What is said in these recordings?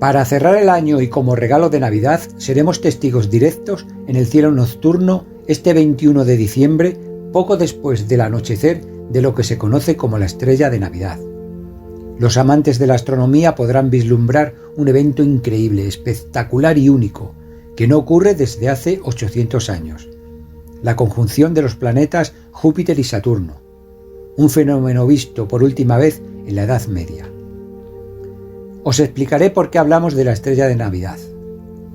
Para cerrar el año y como regalo de Navidad, seremos testigos directos en el cielo nocturno este 21 de diciembre, poco después del anochecer de lo que se conoce como la estrella de Navidad. Los amantes de la astronomía podrán vislumbrar un evento increíble, espectacular y único, que no ocurre desde hace 800 años. La conjunción de los planetas Júpiter y Saturno, un fenómeno visto por última vez en la Edad Media. Os explicaré por qué hablamos de la estrella de Navidad.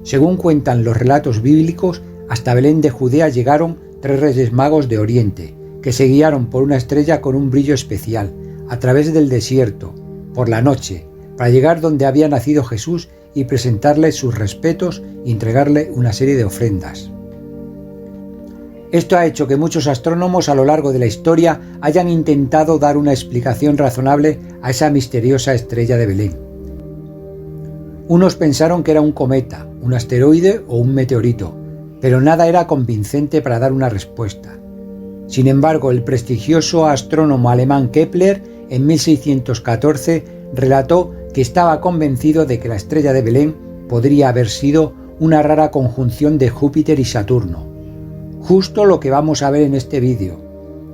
Según cuentan los relatos bíblicos, hasta Belén de Judea llegaron 3 reyes magos de Oriente, que se guiaron por una estrella con un brillo especial, a través del desierto, por la noche, para llegar donde había nacido Jesús y presentarle sus respetos y entregarle una serie de ofrendas. Esto ha hecho que muchos astrónomos a lo largo de la historia hayan intentado dar una explicación razonable a esa misteriosa estrella de Belén. Unos pensaron que era un cometa, un asteroide o un meteorito, pero nada era convincente para dar una respuesta. Sin embargo, el prestigioso astrónomo alemán Kepler, en 1614, relató que estaba convencido de que la estrella de Belén podría haber sido una rara conjunción de Júpiter y Saturno. Justo lo que vamos a ver en este vídeo,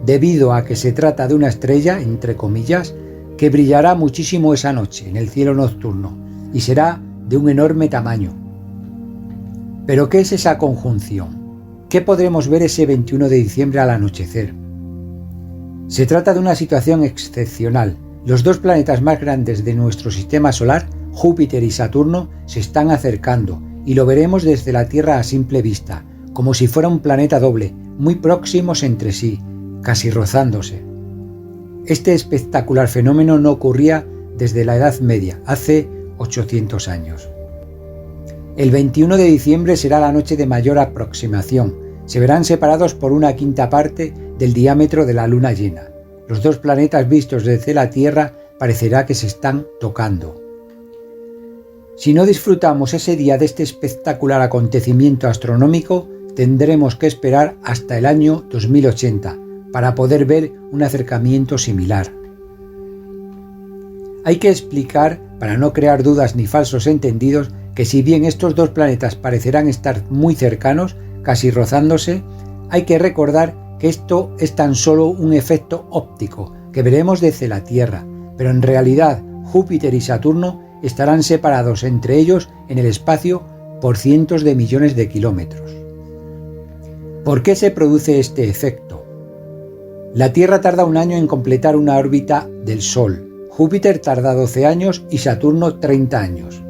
debido a que se trata de una estrella, entre comillas, que brillará muchísimo esa noche en el cielo nocturno y será de un enorme tamaño. ¿Pero qué es esa conjunción? ¿Qué podremos ver ese 21 de diciembre al anochecer? Se trata de una situación excepcional. Los 2 planetas más grandes de nuestro sistema solar, Júpiter y Saturno, se están acercando y lo veremos desde la Tierra a simple vista, como si fuera un planeta doble, muy próximos entre sí, casi rozándose. Este espectacular fenómeno no ocurría desde la Edad Media, hace 800 años. El 21 de diciembre será la noche de mayor aproximación. Se verán separados por 1/5 parte del diámetro de la luna llena. Los 2 planetas vistos desde la Tierra parecerá que se están tocando. Si no disfrutamos ese día de este espectacular acontecimiento astronómico, tendremos que esperar hasta el año 2080 para poder ver un acercamiento similar. Hay que explicar, para no crear dudas ni falsos entendidos, que si bien estos 2 planetas parecerán estar muy cercanos, casi rozándose, hay que recordar que esto es tan solo un efecto óptico que veremos desde la Tierra, pero en realidad Júpiter y Saturno estarán separados entre ellos en el espacio por cientos de millones de kilómetros. ¿Por qué se produce este efecto? La Tierra tarda 1 año en completar una órbita del Sol. Júpiter tarda 12 años y Saturno 30 años.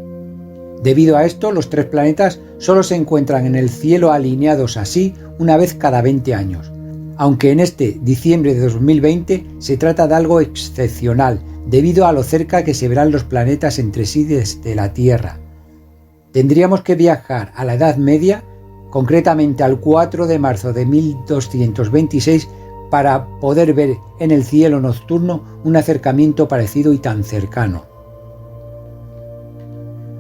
Debido a esto, los 3 planetas solo se encuentran en el cielo alineados así una vez cada 20 años, aunque en este diciembre de 2020 se trata de algo excepcional, debido a lo cerca que se verán los planetas entre sí desde la Tierra. Tendríamos que viajar a la Edad Media, concretamente al 4 de marzo de 1226, para poder ver en el cielo nocturno un acercamiento parecido y tan cercano.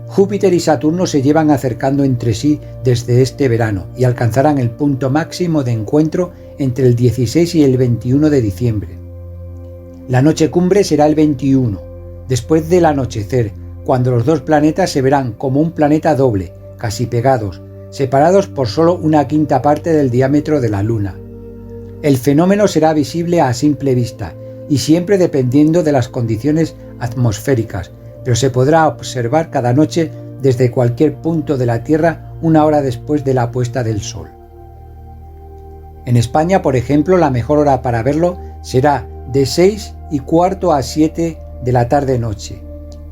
Júpiter y Saturno se llevan acercando entre sí desde este verano y alcanzarán el punto máximo de encuentro entre el 16 y el 21 de diciembre. La noche cumbre será el 21, después del anochecer, cuando los 2 planetas se verán como un planeta doble, casi pegados, separados por solo 1/5 parte del diámetro de la Luna. El fenómeno será visible a simple vista y siempre dependiendo de las condiciones atmosféricas, pero se podrá observar cada noche desde cualquier punto de la Tierra 1 hora después de la puesta del Sol. En España, por ejemplo, la mejor hora para verlo será de 6:15 a 7 de la tarde-noche.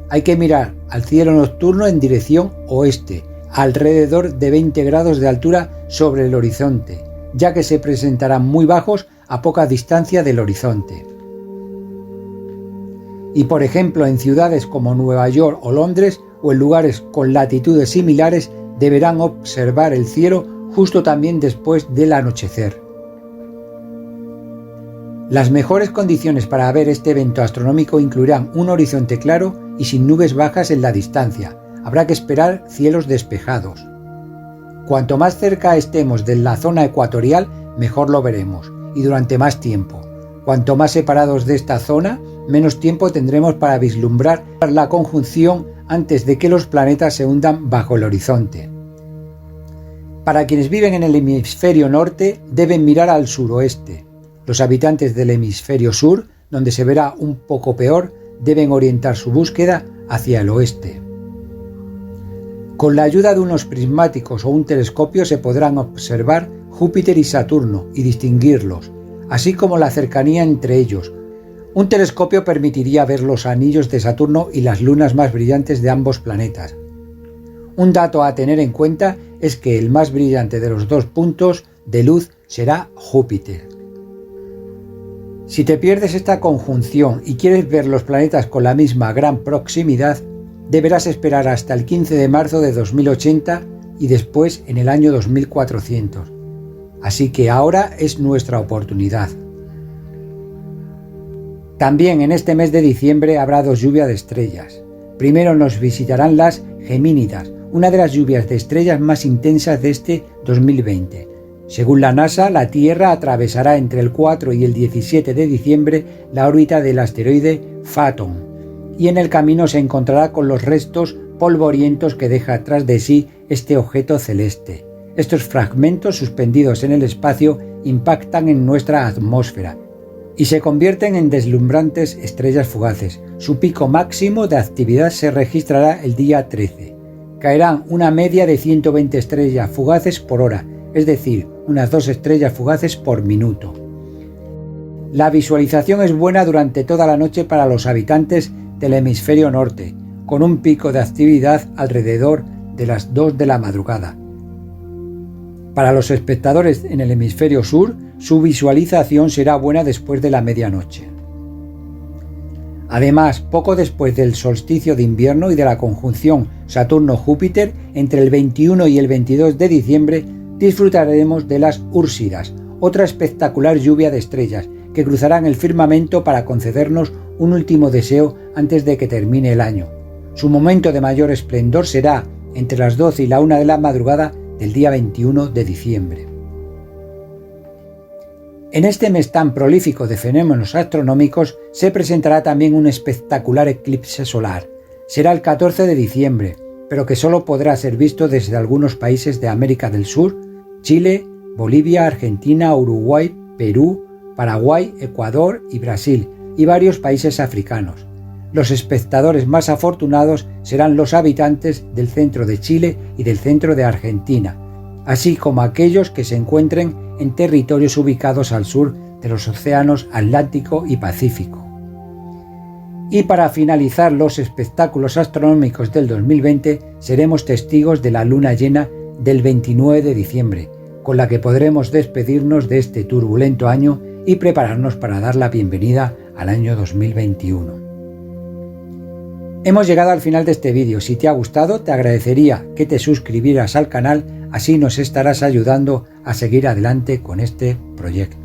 Hay que mirar al cielo nocturno en dirección oeste, alrededor de 20 grados de altura sobre el horizonte, ya que se presentarán muy bajos a poca distancia del horizonte. Y por ejemplo, en ciudades como Nueva York o Londres, o en lugares con latitudes similares, deberán observar el cielo justo también después del anochecer. Las mejores condiciones para ver este evento astronómico incluirán un horizonte claro y sin nubes bajas en la distancia. Habrá que esperar cielos despejados. Cuanto más cerca estemos de la zona ecuatorial, mejor lo veremos, y durante más tiempo. Cuanto más separados de esta zona, menos tiempo tendremos para vislumbrar la conjunción antes de que los planetas se hundan bajo el horizonte. Para quienes viven en el hemisferio norte, deben mirar al suroeste. Los habitantes del hemisferio sur, donde se verá un poco peor, deben orientar su búsqueda hacia el oeste. Con la ayuda de unos prismáticos o un telescopio se podrán observar Júpiter y Saturno y distinguirlos, así como la cercanía entre ellos. Un telescopio permitiría ver los anillos de Saturno y las lunas más brillantes de ambos planetas. Un dato a tener en cuenta es que el más brillante de los dos puntos de luz será Júpiter. Si te pierdes esta conjunción y quieres ver los planetas con la misma gran proximidad, deberás esperar hasta el 15 de marzo de 2080 y después en el año 2400. Así que ahora es nuestra oportunidad. También en este mes de diciembre habrá dos lluvias de estrellas. Primero nos visitarán las Gemínidas, una de las lluvias de estrellas más intensas de este 2020. Según la NASA, la Tierra atravesará entre el 4 y el 17 de diciembre la órbita del asteroide Phaethon, y en el camino se encontrará con los restos polvorientos que deja atrás de sí este objeto celeste. Estos fragmentos suspendidos en el espacio impactan en nuestra atmósfera y se convierten en deslumbrantes estrellas fugaces. Su pico máximo de actividad se registrará el día 13. Caerán una media de 120 estrellas fugaces por hora, es decir, unas 2 estrellas fugaces por minuto. La visualización es buena durante toda la noche para los habitantes del hemisferio norte, con un pico de actividad alrededor de las 2 de la madrugada. Para los espectadores en el hemisferio sur, su visualización será buena después de la medianoche. Además, poco después del solsticio de invierno y de la conjunción Saturno-Júpiter, entre el 21 y el 22 de diciembre, disfrutaremos de las Úrsidas, otra espectacular lluvia de estrellas que cruzarán el firmamento para concedernos un último deseo antes de que termine el año. Su momento de mayor esplendor será entre las 12 y la 1 de la madrugada del día 21 de diciembre. En este mes tan prolífico de fenómenos astronómicos se presentará también un espectacular eclipse solar. Será el 14 de diciembre, pero que solo podrá ser visto desde algunos países de América del Sur, Chile, Bolivia, Argentina, Uruguay, Perú, Paraguay, Ecuador y Brasil, y varios países africanos. Los espectadores más afortunados serán los habitantes del centro de Chile y del centro de Argentina, así como aquellos que se encuentren en territorios ubicados al sur de los océanos Atlántico y Pacífico. Y para finalizar los espectáculos astronómicos del 2020, seremos testigos de la luna llena del 29 de diciembre, con la que podremos despedirnos de este turbulento año y prepararnos para dar la bienvenida al año 2021. Hemos llegado al final de este vídeo. Si te ha gustado, te agradecería que te suscribieras al canal, así nos estarás ayudando a seguir adelante con este proyecto.